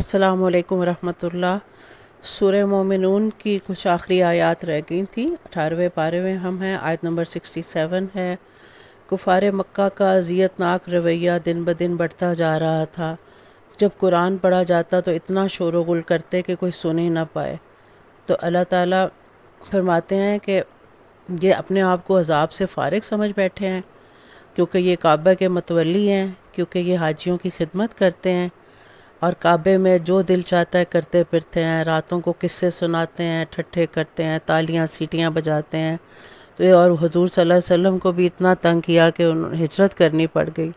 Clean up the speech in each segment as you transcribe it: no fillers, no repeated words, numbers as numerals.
السلام علیکم ورحمۃ اللہ۔ سورہ مومنون کی کچھ آخری آیات رہ گئی تھیں، 18ویں پارے میں ہم ہیں، آیت نمبر 67 ہے۔ کفار مکہ کا اذیت ناک رویہ دن بدن بڑھتا جا رہا تھا۔ جب قرآن پڑھا جاتا تو اتنا شور و غل کرتے کہ کوئی سن ہی نہ پائے۔ تو اللہ تعالیٰ فرماتے ہیں کہ یہ اپنے آپ کو عذاب سے فارغ سمجھ بیٹھے ہیں، کیونکہ یہ کعبہ کے متولی ہیں، کیونکہ یہ حاجیوں کی خدمت کرتے ہیں اور کعبے میں جو دل چاہتا ہے کرتے پھرتے ہیں، راتوں کو قصے سناتے ہیں، ٹھٹھے کرتے ہیں، تالیاں سیٹیاں بجاتے ہیں۔ تو یہ اور حضور صلی اللہ علیہ وسلم کو بھی اتنا تنگ کیا کہ انہیں ہجرت کرنی پڑ گئی۔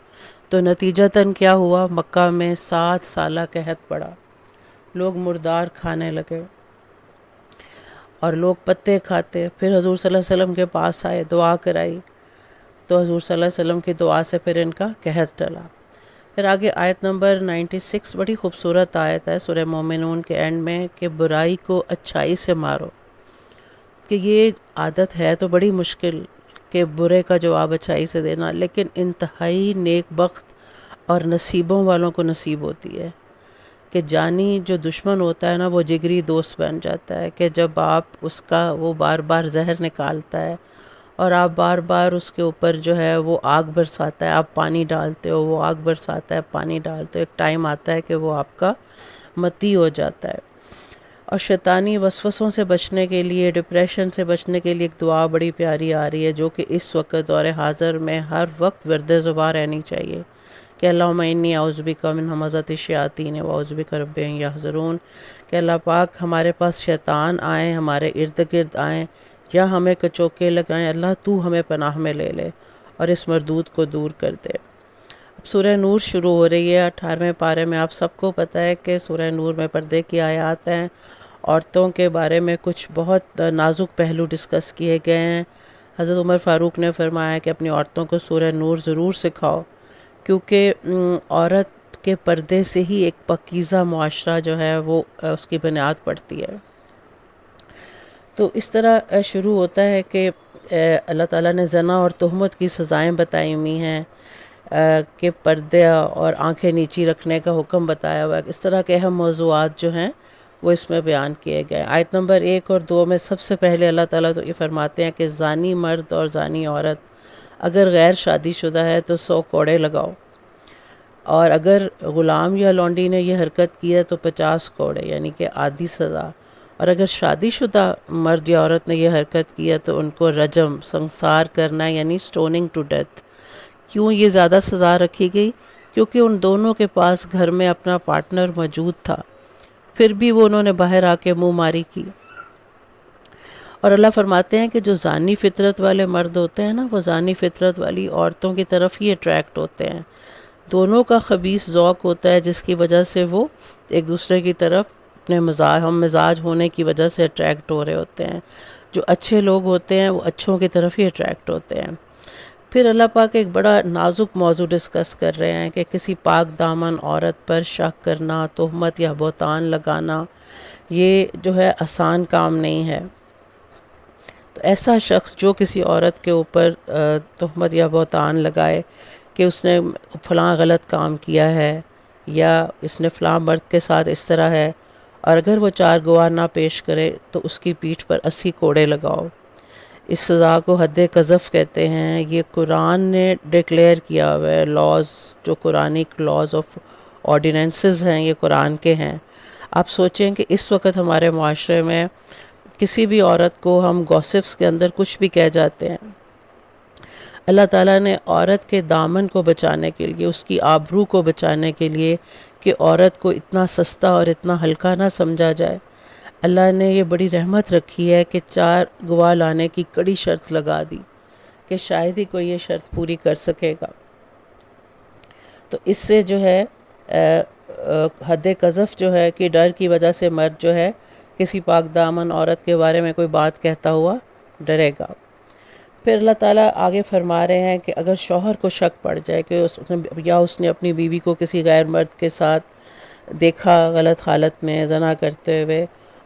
تو نتیجتاً کیا ہوا، مکہ میں 7 سالہ قحط پڑا، لوگ مردار کھانے لگے اور لوگ پتے کھاتے۔ پھر حضور صلی اللہ علیہ وسلم کے پاس آئے، دعا کرائی، تو حضور صلی اللہ علیہ وسلم کی دعا سے پھر ان کا قحط ٹلا۔ پھر آگے آیت نمبر 96 بڑی خوبصورت آیت ہے سورہ مومنون کے اینڈ میں، کہ برائی کو اچھائی سے مارو۔ کہ یہ عادت ہے تو بڑی مشکل کہ برے کا جواب اچھائی سے دینا، لیکن انتہائی نیک بخت اور نصیبوں والوں کو نصیب ہوتی ہے کہ جانی جو دشمن ہوتا ہے نا، وہ جگری دوست بن جاتا ہے، کہ جب آپ اس کا وہ بار بار زہر نکالتا ہے اور آپ بار بار اس کے اوپر جو ہے وہ آگ برساتا ہے، آپ پانی ڈالتے ہو، وہ آگ برساتا ہے، پانی ڈالتے ہو، ایک ٹائم آتا ہے کہ وہ آپ کا متی ہو جاتا ہے۔ اور شیطانی وسوسوں سے بچنے کے لیے، ڈپریشن سے بچنے کے لیے ایک دعا بڑی پیاری آ رہی ہے، جو کہ اس وقت دور حاضر میں ہر وقت ورد زبان رہنی چاہیے، کہ اللہم انی اعوذ بک من ہمزات الشیاطین واعوذ بک رب ان یحضرون، کہ اللہ پاک ہمارے پاس شیطان آئیں، ہمارے ارد گرد آئیں یا ہمیں کچوکے لگائیں، اللہ تو ہمیں پناہ میں لے لے اور اس مردود کو دور کر دے۔ اب سورہ نور شروع ہو رہی ہے 18ویں پارے میں۔ آپ سب کو پتہ ہے کہ سورہ نور میں پردے کی آیات ہیں، عورتوں کے بارے میں کچھ بہت نازک پہلو ڈسکس کیے گئے ہیں۔ حضرت عمر فاروق نے فرمایا کہ اپنی عورتوں کو سورہ نور ضرور سکھاؤ، کیونکہ عورت کے پردے سے ہی ایک پاکیزہ معاشرہ جو ہے وہ اس کی بنیاد پڑتی ہے۔ تو اس طرح شروع ہوتا ہے کہ اللہ تعالیٰ نے زنا اور تہمت کی سزائیں بتائی ہوئی ہیں، کہ پردے اور آنکھیں نیچی رکھنے کا حکم بتایا ہوا ہے۔ اس طرح کے اہم موضوعات جو ہیں وہ اس میں بیان کیے گئے۔ آیت نمبر 1 اور 2 میں سب سے پہلے اللہ تعالیٰ تو یہ فرماتے ہیں کہ زانی مرد اور زانی عورت اگر غیر شادی شدہ ہے تو 100 کوڑے لگاؤ، اور اگر غلام یا لونڈی نے یہ حرکت کی ہے تو 50 کوڑے، یعنی کہ آدھی سزا، اور اگر شادی شدہ مرد یا عورت نے یہ حرکت کی ہے تو ان کو رجم، سنسار کرنا، یعنی سٹوننگ ٹو ڈیتھ۔ کیوں یہ زیادہ سزا رکھی گئی؟ کیونکہ ان دونوں کے پاس گھر میں اپنا پارٹنر موجود تھا، پھر بھی وہ انہوں نے باہر آ کے منہ ماری کی۔ اور اللہ فرماتے ہیں کہ جو زانی فطرت والے مرد ہوتے ہیں نا، وہ زانی فطرت والی عورتوں کی طرف ہی اٹریکٹ ہوتے ہیں۔ دونوں کا خبیث ذوق ہوتا ہے، جس کی وجہ سے وہ ایک دوسرے کی طرف اپنے ہم مزاج ہونے کی وجہ سے اٹریکٹ ہو رہے ہوتے ہیں۔ جو اچھے لوگ ہوتے ہیں وہ اچھوں کی طرف ہی اٹریکٹ ہوتے ہیں۔ پھر اللہ پاک ایک بڑا نازک موضوع ڈسکس کر رہے ہیں کہ کسی پاک دامن عورت پر شک کرنا، تہمت یا بہتان لگانا، یہ جو ہے آسان کام نہیں ہے۔ تو ایسا شخص جو کسی عورت کے اوپر تہمت یا بہتان لگائے کہ اس نے فلاں غلط کام کیا ہے یا اس نے فلاں مرد کے ساتھ اس طرح ہے، اور اگر وہ 4 گواہ نہ پیش کرے تو اس کی پیٹھ پر 80 کوڑے لگاؤ۔ اس سزا کو حد قذف کہتے ہیں۔ یہ قرآن نے ڈکلیئر کیا ہوا ہے، لاز جو قرآنک لاز آف آرڈیننسز ہیں، یہ قرآن کے ہیں۔ آپ سوچیں کہ اس وقت ہمارے معاشرے میں کسی بھی عورت کو ہم گوسپس کے اندر کچھ بھی کہہ جاتے ہیں۔ اللہ تعالیٰ نے عورت کے دامن کو بچانے کے لیے، اس کی آبرو کو بچانے کے لیے، کہ عورت کو اتنا سستا اور اتنا ہلکا نہ سمجھا جائے، اللہ نے یہ بڑی رحمت رکھی ہے کہ 4 گواہ لانے کی کڑی شرط لگا دی کہ شاید ہی کوئی یہ شرط پوری کر سکے گا۔ تو اس سے جو ہے حد قذف جو ہے کہ ڈر کی وجہ سے مرد جو ہے کسی پاک دامن عورت کے بارے میں کوئی بات کہتا ہوا ڈرے گا۔ پھر اللہ تعالیٰ آگے فرما رہے ہیں کہ اگر شوہر کو شک پڑ جائے کہ اس نے اپنی بیوی کو کسی غیر مرد کے ساتھ دیکھا غلط حالت میں زنا کرتے ہوئے،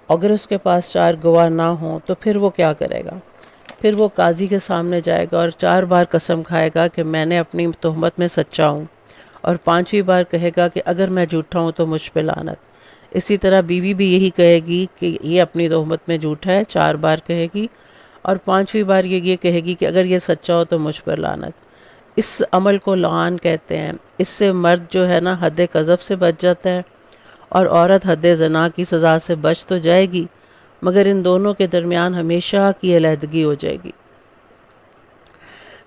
اگر اس کے پاس 4 گواہ نہ ہوں تو پھر وہ کیا کرے گا؟ پھر وہ قاضی کے سامنے جائے گا اور 4 بار قسم کھائے گا کہ میں نے اپنی تہمت میں سچا ہوں، اور 5ویں بار کہے گا کہ اگر میں جھوٹا ہوں تو مجھ پہ لعنت۔ اسی طرح بیوی بھی یہی کہے گی کہ یہ اپنی تہمت میں جھوٹا ہے، 4 بار کہے گی، اور 5ویں بار یہ کہے گی کہ اگر یہ سچا ہو تو مجھ پر لعنت۔ اس عمل کو لعان کہتے ہیں۔ اس سے مرد جو ہے نا حد قذف سے بچ جاتا ہے، اور عورت حد زنا کی سزا سے بچ تو جائے گی، مگر ان دونوں کے درمیان ہمیشہ کی علیحدگی ہو جائے گی۔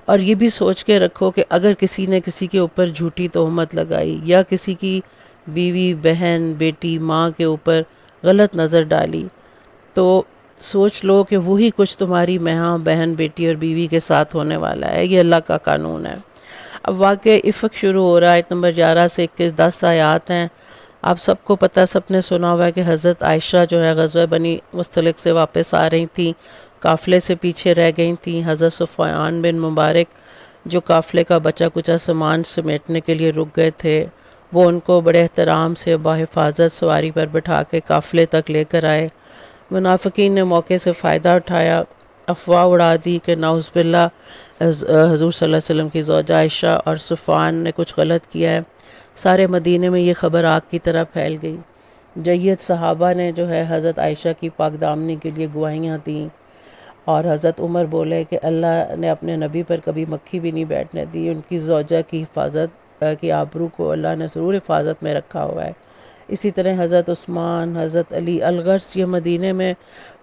اور یہ بھی سوچ کے رکھو کہ اگر کسی نے کسی کے اوپر جھوٹی تہمت لگائی، یا کسی کی بیوی، بہن، بیٹی، ماں کے اوپر غلط نظر ڈالی، تو سوچ لو کہ وہی کچھ تمہاری ماں، بہن، بیٹی اور بیوی کے ساتھ ہونے والا ہے۔ یہ اللہ کا قانون ہے۔ اب واقعہ افک شروع ہو رہا ہے، آیت نمبر 11 سے 21، 10 آیات ہیں۔ آپ سب کو پتہ، سب نے سنا ہوا ہے کہ حضرت عائشہ جو ہے غزوہ بنی مستلق سے واپس آ رہی تھیں، قافلے سے پیچھے رہ گئی تھیں۔ حضرت صفوان بن مبارک جو قافلے کا بچا کچا سامان سمیٹنے کے لیے رک گئے تھے، وہ ان کو بڑے احترام سے بحفاظت سواری پر بٹھا کے قافلے تک لے کر آئے۔ منافقین نے موقع سے فائدہ اٹھایا، افواہ اڑا دی کہ نعوذ باللہ حضور صلی اللہ علیہ وسلم کی زوجہ عائشہ اور صفوان نے کچھ غلط کیا ہے۔ سارے مدینے میں یہ خبر آگ کی طرح پھیل گئی۔ جید صحابہ نے جو ہے حضرت عائشہ کی پاک دامنی کے لیے گواہیاں دیں، اور حضرت عمر بولے کہ اللہ نے اپنے نبی پر کبھی مکھی بھی نہیں بیٹھنے دی، ان کی زوجہ کی حفاظت کی آبرو کو اللہ نے ضرور حفاظت میں رکھا ہوا ہے۔ اسی طرح حضرت عثمان، حضرت علی، الغرض یہ مدینے میں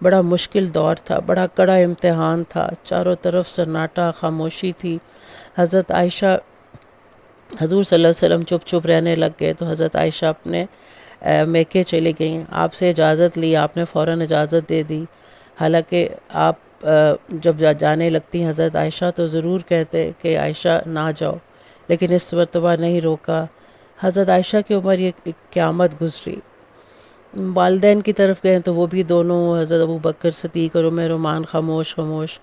بڑا مشکل دور تھا، بڑا کڑا امتحان تھا، چاروں طرف سناٹا، خاموشی تھی۔ حضرت عائشہ، حضور صلی اللہ علیہ وسلم چپ چپ رہنے لگ گئے، تو حضرت عائشہ اپنے میکے چلی گئیں، آپ سے اجازت لی، آپ نے فوراً اجازت دے دی۔ حالانکہ آپ جب جانے لگتی حضرت عائشہ تو ضرور کہتے کہ عائشہ نہ جاؤ، لیکن اس مرتبہ نہیں روکا۔ حضرت عائشہ کی عمر یہ قیامت گزری۔ والدین کی طرف گئے تو وہ بھی دونوں، حضرت ابو بکر صدیق اور عثمان، خاموش خاموش۔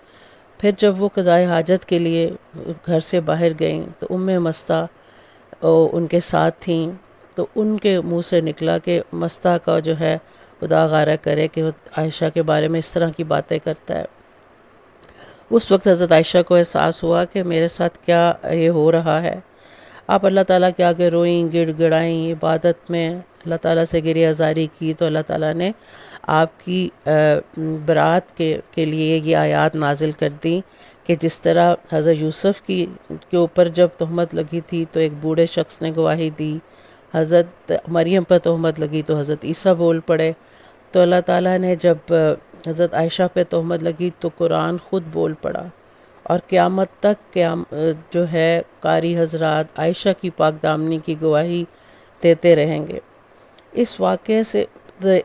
پھر جب وہ قضائے حاجت کے لیے گھر سے باہر گئیں تو مستہ ان کے ساتھ تھیں، تو ان کے منہ سے نکلا کہ مستہ کا جو ہے خدا غارہ کرے کہ وہ عائشہ کے بارے میں اس طرح کی باتیں کرتا ہے۔ اس وقت حضرت عائشہ کو احساس ہوا کہ میرے ساتھ کیا یہ ہو رہا ہے۔ آپ اللہ تعالیٰ کے آگے روئیں، گڑ گڑائیں، عبادت میں اللہ تعالیٰ سے گریہ ازاری کی، تو اللہ تعالیٰ نے آپ کی برات کے لیے یہ آیات نازل کر دیں کہ جس طرح حضرت یوسف کے اوپر جب تہمت لگی تھی تو ایک بوڑھے شخص نے گواہی دی، حضرت مریم پر تہمت لگی تو حضرت عیسیٰ بول پڑے، تو اللہ تعالیٰ نے جب حضرت عائشہ پہ تہمت لگی تو قرآن خود بول پڑا، اور قیامت تک جو ہے قاری حضرات عائشہ کی پاک دامنی کی گواہی دیتے رہیں گے۔ اس واقعے سے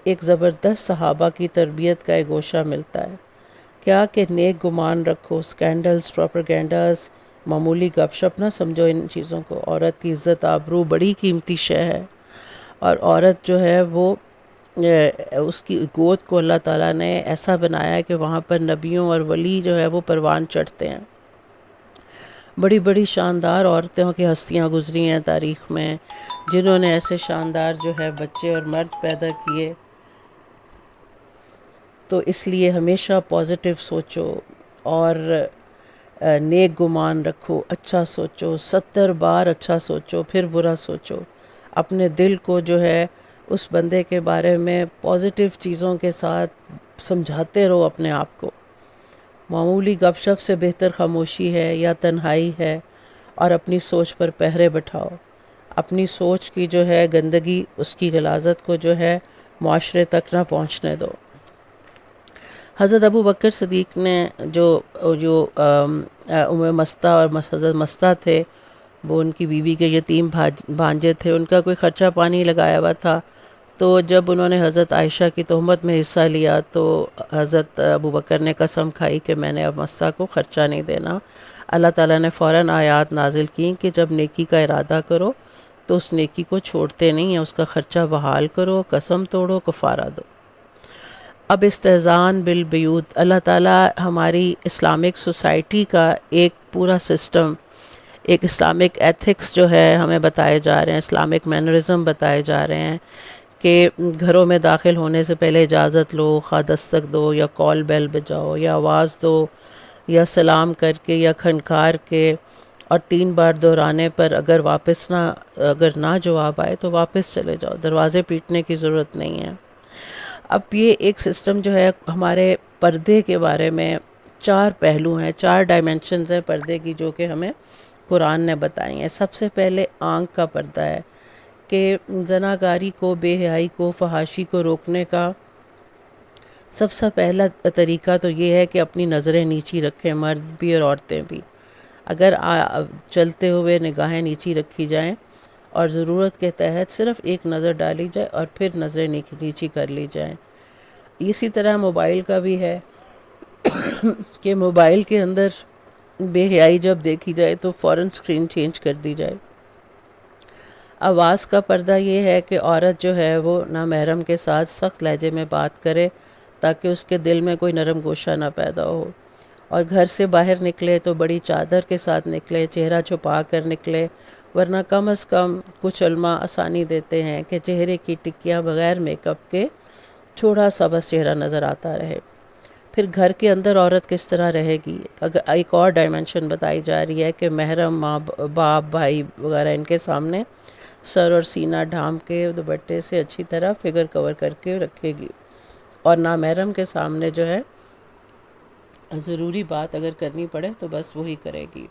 ایک زبردست صحابہ کی تربیت کا ایک گوشہ ملتا ہے، کیا کہ نیک گمان رکھو، سکینڈلز، پروپیگنڈاز، معمولی گپ شپ نہ سمجھو ان چیزوں کو۔ عورت کی عزت آبرو بڑی قیمتی شے ہے، اور عورت جو ہے وہ اس کی گود کو اللہ تعالیٰ نے ایسا بنایا ہے کہ وہاں پر نبیوں اور ولی جو ہے وہ پروان چڑھتے ہیں۔ بڑی بڑی شاندار عورتوں کی ہستیاں گزری ہیں تاریخ میں، جنہوں نے ایسے شاندار جو ہے بچے اور مرد پیدا کیے۔ تو اس لیے ہمیشہ پازیٹیو سوچو، اور نیک گمان رکھو، اچھا سوچو، 70 بار اچھا سوچو پھر برا سوچو۔ اپنے دل کو جو ہے اس بندے کے بارے میں پازیٹیو چیزوں کے ساتھ سمجھاتے رہو اپنے آپ کو۔ معمولی گپ شپ سے بہتر خاموشی ہے یا تنہائی ہے، اور اپنی سوچ پر پہرے بٹھاؤ۔ اپنی سوچ کی جو ہے گندگی، اس کی غلاظت کو جو ہے معاشرے تک نہ پہنچنے دو۔ حضرت ابو بکر صدیق نے جو مستہ اور حضرت مستہ تھے، وہ ان کی بیوی کے یتیم بھانجے تھے، ان کا کوئی خرچہ پانی لگایا ہوا تھا، تو جب انہوں نے حضرت عائشہ کی تہمت میں حصہ لیا تو حضرت ابو بکر نے قسم کھائی کہ میں نے اب مستہ کو خرچہ نہیں دینا۔ اللہ تعالیٰ نے فوراً آیات نازل کی کہ جب نیکی کا ارادہ کرو تو اس نیکی کو چھوڑتے نہیں ہیں، اس کا خرچہ بحال کرو، قسم توڑو، کفارہ دو۔ اب استحزان بالبیوت، اللہ تعالیٰ ہماری اسلامک سوسائٹی کا ایک پورا سسٹم، ایک اسلامک ایتھکس جو ہے ہمیں بتائے جا رہے ہیں، اسلامک مینرزم بتائے جا رہے ہیں کہ گھروں میں داخل ہونے سے پہلے اجازت لو، خواہ دستک دو یا کال بیل بجاؤ یا آواز دو یا سلام کر کے یا کھنکار کے، اور 3 بار دہرانے پر اگر نہ جواب آئے تو واپس چلے جاؤ، دروازے پیٹنے کی ضرورت نہیں ہے۔ اب یہ ایک سسٹم جو ہے ہمارے پردے کے بارے میں 4 پہلو ہیں، 4 ڈائمنشنز ہیں پردے کی جو کہ ہمیں قرآن نے بتائی ہیں۔ سب سے پہلے آنکھ کا پردہ ہے کہ زناکاری کو، بے حیائی کو، فحاشی کو روکنے کا سب سے پہلا طریقہ تو یہ ہے کہ اپنی نظریں نیچی رکھیں، مرد بھی اور عورتیں بھی۔ اگر چلتے ہوئے نگاہیں نیچی رکھی جائیں اور ضرورت کے تحت صرف ایک نظر ڈالی جائے اور پھر نظریں نیچی کر لی جائیں۔ اسی طرح موبائل کا بھی ہے کہ موبائل کے اندر بے حیائی جب دیکھی جائے تو فوراً اسکرین چینج کر دی جائے۔ آواز کا پردہ یہ ہے کہ عورت جو ہے وہ نامحرم کے ساتھ سخت لہجے میں بات کرے تاکہ اس کے دل میں کوئی نرم گوشہ نہ پیدا ہو، اور گھر سے باہر نکلے تو بڑی چادر کے ساتھ نکلے، چہرہ چھپا کر نکلے، ورنہ کم از کم کچھ علماء آسانی دیتے ہیں کہ چہرے کی ٹکیاں بغیر میک اپ کے تھوڑا سا بس چہرہ نظر آتا رہے۔ پھر گھر کے اندر عورت کس طرح رہے گی، اگر ایک اور ڈائمنشن بتائی جا رہی ہے کہ محرم ماں باپ بھائی وغیرہ ان کے سامنے سر اور سینہ ڈھانپ کے دوپٹے سے اچھی طرح فگر کور کر کے رکھے گی، اور نامحرم کے سامنے جو ہے ضروری بات اگر کرنی پڑے تو بس وہی کرے گی۔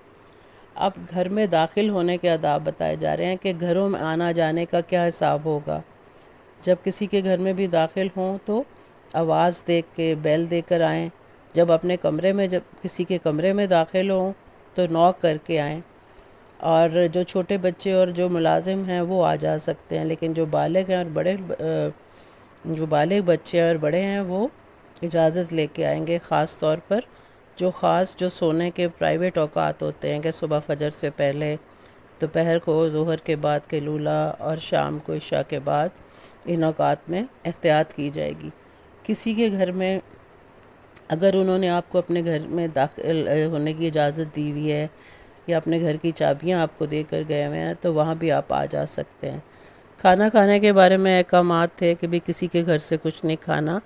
اب گھر میں داخل ہونے کے آداب بتائے جا رہے ہیں کہ گھروں میں آنا جانے کا کیا حساب ہوگا۔ جب کسی کے گھر میں بھی داخل ہوں تو آواز دیکھ کے بیل دے کر آئیں، جب کسی کے کمرے میں داخل ہوں تو نوک کر کے آئیں، اور جو چھوٹے بچے اور جو ملازم ہیں وہ آ جا سکتے ہیں، لیکن جو بالغ ہیں اور جو بالغ بچے اور بڑے ہیں وہ اجازت لے کے آئیں گے، خاص طور پر جو سونے کے پرائیویٹ اوقات ہوتے ہیں کہ صبح فجر سے پہلے، دوپہر کو ظہر کے بعد قیلولہ، اور شام کو عشاء کے بعد، ان اوقات میں احتیاط کی جائے گی۔ کسی کے گھر میں اگر انہوں نے آپ کو اپنے گھر میں داخل ہونے کی اجازت دی ہوئی ہے یا اپنے گھر کی چابیاں آپ کو دے کر گئے ہوئے ہیں تو وہاں بھی آپ آ جا سکتے ہیں۔ کھانا کھانے کے بارے میں احکامات تھے کہ بھی کسی کے گھر سے کچھ نہیں کھانا،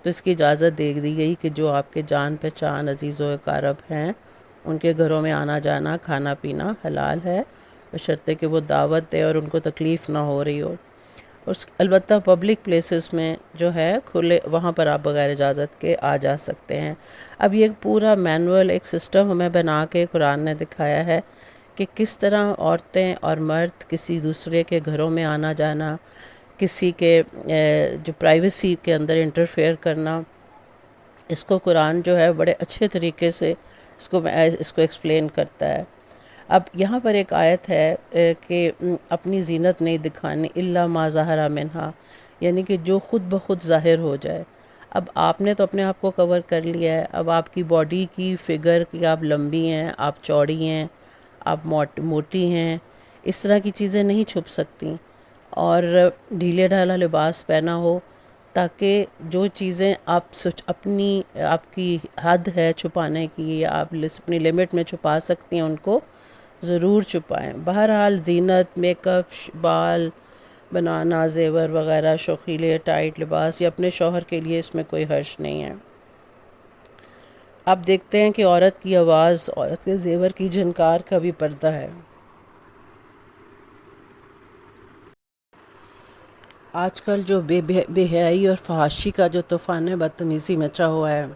تو اس کی اجازت دے دی گئی کہ جو آپ کے جان پہچان عزیز و اقارب ہیں ان کے گھروں میں آنا جانا، کھانا پینا حلال ہے، بشرطے کہ وہ دعوت دے اور ان کو تکلیف نہ ہو رہی ہو۔ البتہ پبلک پلیسز میں جو ہے کھلے، وہاں پر آپ بغیر اجازت کے آ جا سکتے ہیں۔ اب یہ پورا مینول، ایک سسٹم ہمیں بنا کے قرآن نے دکھایا ہے کہ کس طرح عورتیں اور مرد کسی دوسرے کے گھروں میں آنا جانا، کسی کے جو پرائیویسی کے اندر انٹرفیئر کرنا، اس کو قرآن جو ہے بڑے اچھے طریقے سے اس کو ایکسپلین کرتا ہے۔ اب یہاں پر ایک آیت ہے کہ اپنی زینت نہیں دکھانی الا ما ظہر منہا، یعنی کہ جو خود بخود ظاہر ہو جائے۔ اب آپ نے تو اپنے آپ کو کور کر لیا ہے، اب آپ کی باڈی کی فگر کہ آپ لمبی ہیں، آپ چوڑی ہیں، آپ موٹی ہیں، اس طرح کی چیزیں نہیں چھپ سکتی، اور ڈھیلے ڈھالا لباس پہنا ہو تاکہ جو چیزیں آپ کی حد ہے چھپانے کی، یا آپ اپنی لمٹ میں چھپا سکتی ہیں ان کو ضرور چھپائیں۔ بہرحال زینت، میک اپ، بال بنانا، زیور وغیرہ، شوخیلے ٹائٹ لباس، یہ اپنے شوہر کے لیے اس میں کوئی حرج نہیں ہے۔ اب دیکھتے ہیں کہ عورت کی آواز، عورت کے زیور کی جھنکار کا بھی پردہ ہے۔ آج کل جو بے حیائی اور فحاشی کا جو طوفان بدتمیزی مچا ہوا ہے،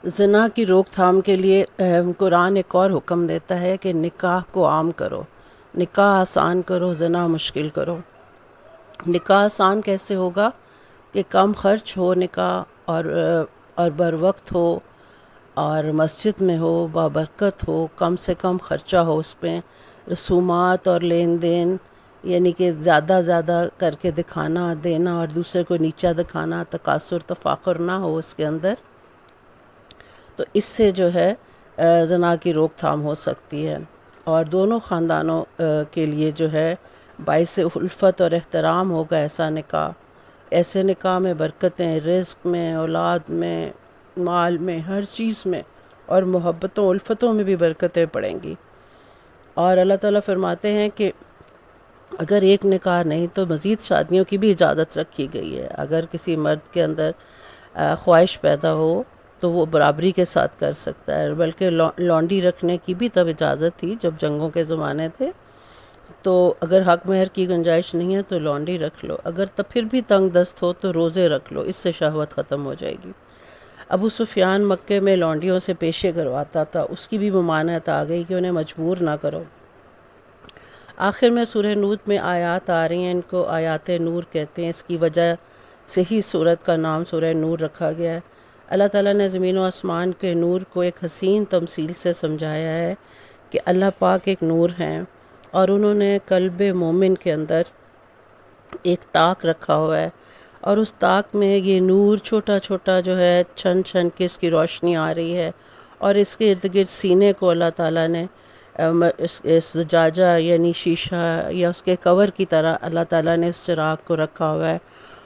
زنا کی روک تھام کے لیے قرآن ایک اور حکم دیتا ہے کہ نکاح کو عام کرو، نکاح آسان کرو، زنا مشکل کرو۔ نکاح آسان کیسے ہوگا کہ کم خرچ ہو نکاح، اور بر وقت ہو، اور مسجد میں ہو، بابرکت ہو، کم سے کم خرچہ ہو اس پہ، رسومات اور لین دین یعنی کہ زیادہ کر کے دکھانا دینا اور دوسرے کو نیچا دکھانا، تکاثر تفاخر نہ ہو اس کے اندر، تو اس سے جو ہے زنا کی روک تھام ہو سکتی ہے، اور دونوں خاندانوں کے لیے جو ہے باعث الفت اور احترام ہوگا ایسا نکاح۔ ایسے نکاح میں برکتیں، رزق میں، اولاد میں، مال میں، ہر چیز میں، اور محبتوں الفتوں میں بھی برکتیں پڑیں گی۔ اور اللہ تعالیٰ فرماتے ہیں کہ اگر ایک نکاح نہیں تو مزید شادیوں کی بھی اجازت رکھی گئی ہے۔ اگر کسی مرد کے اندر خواہش پیدا ہو تو وہ برابری کے ساتھ کر سکتا ہے، بلکہ لانڈی رکھنے کی بھی تب اجازت تھی جب جنگوں کے زمانے تھے، تو اگر حق مہر کی گنجائش نہیں ہے تو لانڈی رکھ لو، اگر تب پھر بھی تنگ دست ہو تو روزے رکھ لو، اس سے شہوت ختم ہو جائے گی۔ ابو سفیان مکے میں لانڈیوں سے پیشے کرواتا تھا، اس کی بھی ممانعت آ گئی کہ انہیں مجبور نہ کرو۔ آخر میں سورہ نور میں آیات آ رہی ہیں، ان کو آیات نور کہتے ہیں، اس کی وجہ سے ہی سورت کا نام سورہ نور رکھا گیا ہے۔ اللہ تعالیٰ نے زمین و آسمان کے نور کو ایک حسین تمثیل سے سمجھایا ہے کہ اللہ پاک ایک نور ہیں، اور انہوں نے قلب مومن کے اندر ایک طاق رکھا ہوا ہے، اور اس طاق میں یہ نور چھوٹا چھوٹا جو ہے چھن چھن کے اس کی روشنی آ رہی ہے، اور اس کے ارد گرد سینے کو اللہ تعالیٰ نے اس زجاجہ یعنی شیشہ یا اس کے کور کی طرح اللہ تعالیٰ نے اس چراغ کو رکھا ہوا ہے،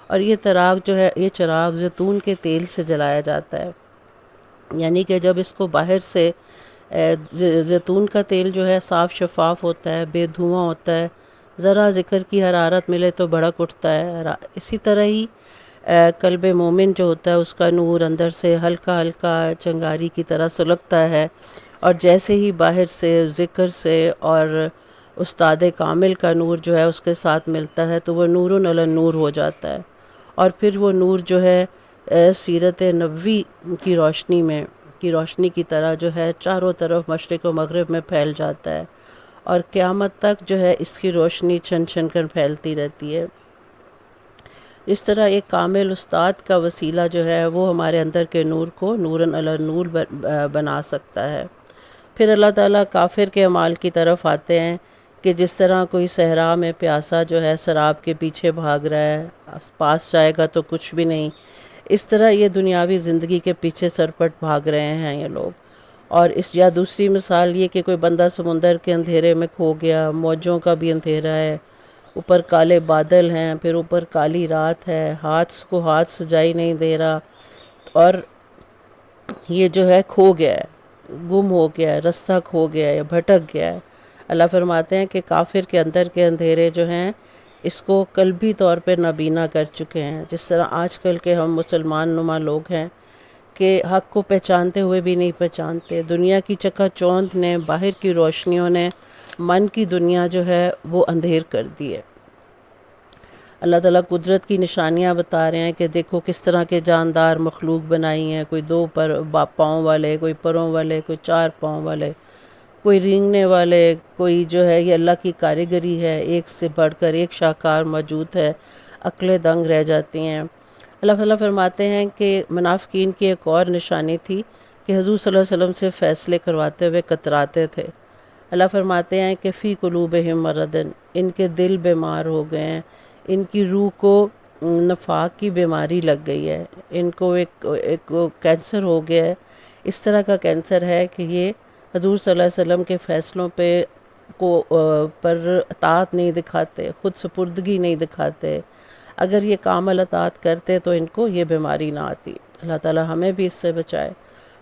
اور یہ چراغ جو ہے، یہ چراغ زیتون کے تیل سے جلایا جاتا ہے، یعنی کہ جب اس کو باہر سے زیتون کا تیل جو ہے صاف شفاف ہوتا ہے، بے دھواں ہوتا ہے، ذرا ذکر کی حرارت ملے تو بھڑک اٹھتا ہے، اسی طرح ہی قلب مومن جو ہوتا ہے اس کا نور اندر سے ہلکا ہلکا چنگاری کی طرح سلگتا ہے، اور جیسے ہی باہر سے ذکر سے اور استاد کامل کا نور جو ہے اس کے ساتھ ملتا ہے تو وہ نور علی نور ہو جاتا ہے، اور پھر وہ نور جو ہے سیرت نبوی کی روشنی کی طرح جو ہے چاروں طرف مشرق و مغرب میں پھیل جاتا ہے، اور قیامت تک جو ہے اس کی روشنی چھن چھن کر پھیلتی رہتی ہے۔ اس طرح ایک کامل استاد کا وسیلہ جو ہے وہ ہمارے اندر کے نور کو نوراً علی نور بنا سکتا ہے۔ پھر اللہ تعالیٰ کافر کے اعمال کی طرف آتے ہیں کہ جس طرح کوئی صحرا میں پیاسا جو ہے سراب کے پیچھے بھاگ رہا ہے، پاس جائے گا تو کچھ بھی نہیں، اس طرح یہ دنیاوی زندگی کے پیچھے سرپٹ بھاگ رہے ہیں یہ لوگ۔ اور یا دوسری مثال یہ کہ کوئی بندہ سمندر کے اندھیرے میں کھو گیا، موجوں کا بھی اندھیرا ہے، اوپر کالے بادل ہیں، پھر اوپر کالی رات ہے، ہاتھ سجائی نہیں دے رہا، اور یہ جو ہے کھو گیا ہے، گم ہو گیا ہے، رستہ کھو گیا ہے یا بھٹک گیا ہے۔ اللہ فرماتے ہیں کہ کافر کے اندر کے اندھیرے جو ہیں اس کو قلبی طور پہ نابینا کر چکے ہیں، جس طرح آج کل کے ہم مسلمان نما لوگ ہیں کہ حق کو پہچانتے ہوئے بھی نہیں پہچانتے۔ دنیا کی چکا چوندھ نے، باہر کی روشنیوں نے من کی دنیا جو ہے وہ اندھیر کر دی ہے۔ اللہ تعالیٰ قدرت کی نشانیاں بتا رہے ہیں کہ دیکھو کس طرح کے جاندار مخلوق بنائی ہیں، کوئی 2 پاؤں والے، کوئی پروں والے، کوئی 4 پاؤں والے، کوئی رینگنے والے، کوئی جو ہے یہ اللہ کی کاریگری ہے، ایک سے بڑھ کر ایک شاہکار موجود ہے، عقلیں دنگ رہ جاتی ہیں۔ اللہ تعالیٰ فرماتے ہیں کہ منافقین کی ایک اور نشانی تھی کہ حضور صلی اللہ علیہ وسلم سے فیصلے کرواتے ہوئے کتراتے تھے۔ اللہ فرماتے ہیں کہ فی قلوبہم مرض، ان کے دل بیمار ہو گئے ہیں، ان کی روح کو نفاق کی بیماری لگ گئی ہے، ان کو ایک کینسر ہو گیا ہے۔ اس طرح کا کینسر ہے کہ یہ حضور صلی اللہ علیہ وسلم کے فیصلوں پر اطاعت نہیں دکھاتے، خود سپردگی نہیں دکھاتے۔ اگر یہ کامل اطاعت کرتے تو ان کو یہ بیماری نہ آتی۔ اللہ تعالیٰ ہمیں بھی اس سے بچائے۔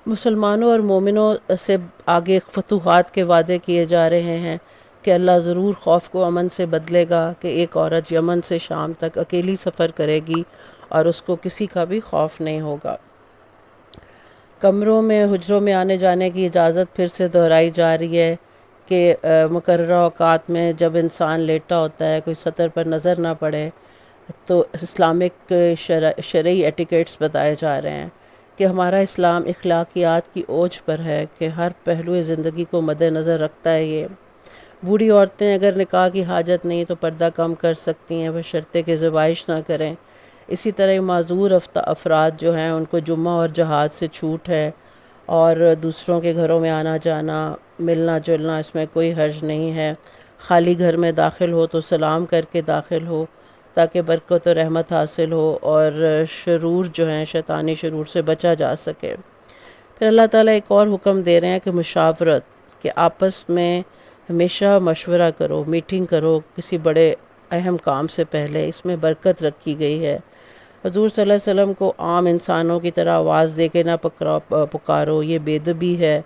مسلمانوں اور مومنوں سے آگے فتوحات کے وعدے کیے جا رہے ہیں کہ اللہ ضرور خوف کو امن سے بدلے گا، کہ ایک عورت یمن سے شام تک اکیلی سفر کرے گی اور اس کو کسی کا بھی خوف نہیں ہوگا۔ کمروں میں، حجروں میں آنے جانے کی اجازت پھر سے دہرائی جا رہی ہے کہ مقررہ اوقات میں جب انسان لیٹا ہوتا ہے، کوئی سطر پر نظر نہ پڑے، تو اسلامک شرعی ایٹیکیٹس بتائے جا رہے ہیں کہ ہمارا اسلام اخلاقیات کی اوج پر ہے، کہ ہر پہلو زندگی کو مد نظر رکھتا ہے۔ یہ بوڑھی عورتیں اگر نکاح کی حاجت نہیں تو پردہ کم کر سکتی ہیں، بشرطے کہ زوائش نہ کریں۔ اسی طرح معذور افراد جو ہیں ان کو جمعہ اور جہاد سے چھوٹ ہے، اور دوسروں کے گھروں میں آنا جانا، ملنا جلنا، اس میں کوئی حرج نہیں ہے۔ خالی گھر میں داخل ہو تو سلام کر کے داخل ہو تاکہ برکت و رحمت حاصل ہو اور شرور جو ہیں شیطانی شرور سے بچا جا سکے۔ پھر اللہ تعالیٰ ایک اور حکم دے رہے ہیں کہ مشاورت، کہ آپس میں ہمیشہ مشورہ کرو، میٹنگ کرو کسی بڑے اہم کام سے پہلے، اس میں برکت رکھی گئی ہے۔ حضور صلی اللہ علیہ وسلم کو عام انسانوں کی طرح آواز دے کے نہ پکارو، یہ بے ادبی ہے،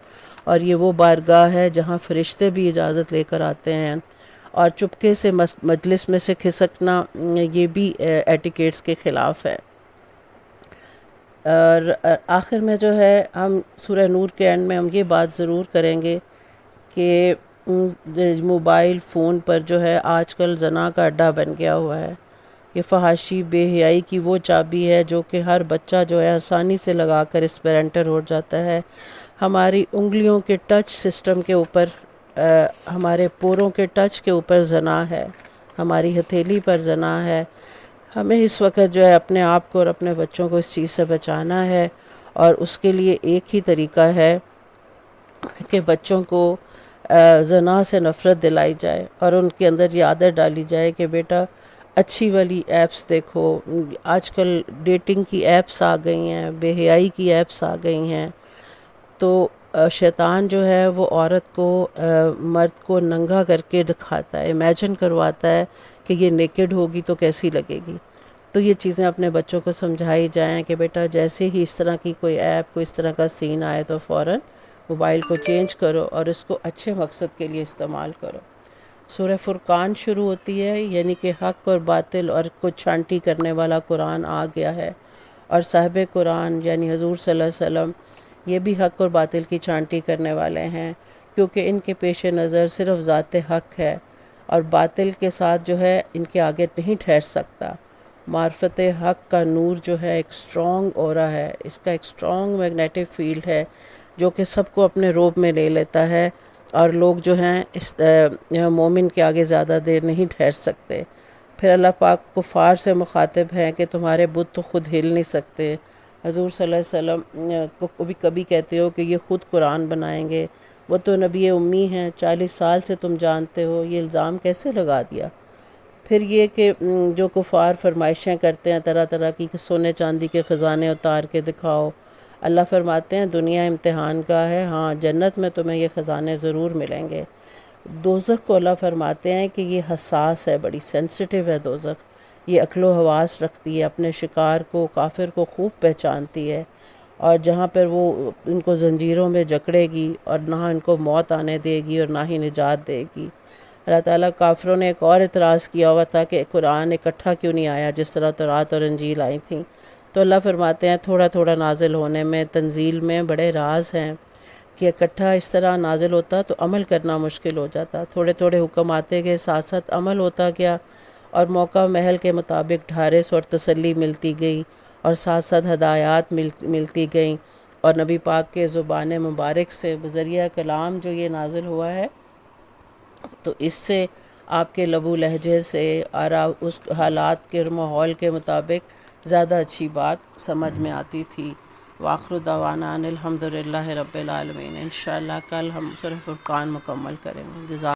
اور یہ وہ بارگاہ ہے جہاں فرشتے بھی اجازت لے کر آتے ہیں، اور چپکے سے مجلس میں سے کھسکنا یہ بھی ایٹیکیٹس کے خلاف ہے۔ اور آخر میں جو ہے ہم سورہ نور کے اینڈ میں ہم یہ بات ضرور کریں گے کہ موبائل فون پر جو ہے آج کل زنا کا اڈا بن گیا ہوا ہے. یہ فحاشی بے حیائی کی وہ چابی ہے جو کہ ہر بچہ جو ہے آسانی سے لگا کر اس پر انٹر ہو جاتا ہے. ہماری انگلیوں کے ٹچ سسٹم کے اوپر ہمارے پوروں کے ٹچ کے اوپر زنا ہے, ہماری ہتھیلی پر زنا ہے. ہمیں اس وقت جو ہے اپنے آپ کو اور اپنے بچوں کو اس چیز سے بچانا ہے, اور اس کے لیے ایک ہی طریقہ ہے کہ بچوں کو زنا سے نفرت دلائی جائے اور ان کے اندر یہ عادت ڈالی جائے کہ بیٹا اچھی والی ایپس دیکھو. آج کل ڈیٹنگ کی ایپس آ گئی ہیں, بے حیائی کی ایپس آ گئی ہیں. تو شیطان جو ہے وہ عورت کو مرد کو ننگا کر کے دکھاتا ہے, امیجن کرواتا ہے کہ یہ نیکڈ ہوگی تو کیسی لگے گی. تو یہ چیزیں اپنے بچوں کو سمجھائی جائیں کہ بیٹا جیسے ہی اس طرح کی کوئی ایپ, کوئی اس طرح کا سین آئے تو فوراً موبائل کو چینج کرو اور اس کو اچھے مقصد کے لیے استعمال کرو. سورہ فرقان شروع ہوتی ہے, یعنی کہ حق اور باطل اور کو چھانٹی کرنے والا قرآن آ گیا ہے, اور صاحب قرآن یعنی حضور صلی اللہ علیہ وسلم یہ بھی حق اور باطل کی چھانٹی کرنے والے ہیں, کیونکہ ان کے پیش نظر صرف ذات حق ہے اور باطل کے ساتھ جو ہے ان کے آگے نہیں ٹھہر سکتا. معرفت حق کا نور جو ہے ایک اسٹرانگ اورا ہے, اس کا ایک اسٹرانگ میگنیٹک فیلڈ ہے جو کہ سب کو اپنے روب میں لے لیتا ہے, اور لوگ جو ہیں اس مومن کے آگے زیادہ دیر نہیں ٹھہر سکتے. پھر اللہ پاک کفار سے مخاطب ہیں کہ تمہارے بت تو خود ہل نہیں سکتے. حضور صلی اللہ علیہ وسلم کو کبھی کہتے ہو کہ یہ خود قرآن بنائیں گے, وہ تو نبی امی ہیں, 40 سال سے تم جانتے ہو, یہ الزام کیسے لگا دیا. پھر یہ کہ جو کفار فرمائشیں کرتے ہیں طرح طرح کی کہ سونے چاندی کے خزانے اتار کے دکھاؤ, اللہ فرماتے ہیں دنیا امتحان کا ہے, ہاں جنت میں تمہیں یہ خزانے ضرور ملیں گے. دوزخ کو اللہ فرماتے ہیں کہ یہ حساس ہے, بڑی سینسٹیو ہے دوزخ, یہ عقل و حواس رکھتی ہے, اپنے شکار کو کافر کو خوب پہچانتی ہے, اور جہاں پر وہ ان کو زنجیروں میں جکڑے گی اور نہ ان کو موت آنے دے گی اور نہ ہی نجات دے گی. اللہ تعالیٰ کافروں نے ایک اور اعتراض کیا ہوا تھا کہ قرآن اکٹھا کیوں نہیں آیا جس طرح تورات اور انجیل آئی تھیں. تو اللہ فرماتے ہیں تھوڑا تھوڑا نازل ہونے میں, تنزیل میں بڑے راز ہیں کہ اکٹھا اس طرح نازل ہوتا تو عمل کرنا مشکل ہو جاتا. تھوڑے تھوڑے حکم آتے گئے, ساتھ ساتھ عمل ہوتا گیا, اور موقع محل کے مطابق ڈھارس اور تسلی ملتی گئی, اور ساتھ ساتھ ہدایات ملتی گئیں, اور نبی پاک کے زبان مبارک سے بذریعہ کلام جو یہ نازل ہوا ہے تو اس سے آپ کے لب و لہجے سے اور اس حالات کے ماحول کے مطابق زیادہ اچھی بات سمجھ میں آتی تھی. وآخر دعوانا ان الحمد للہ رب العالمین. انشاءاللہ کل ہم سورہ فرقان مکمل کریں گے. جزاک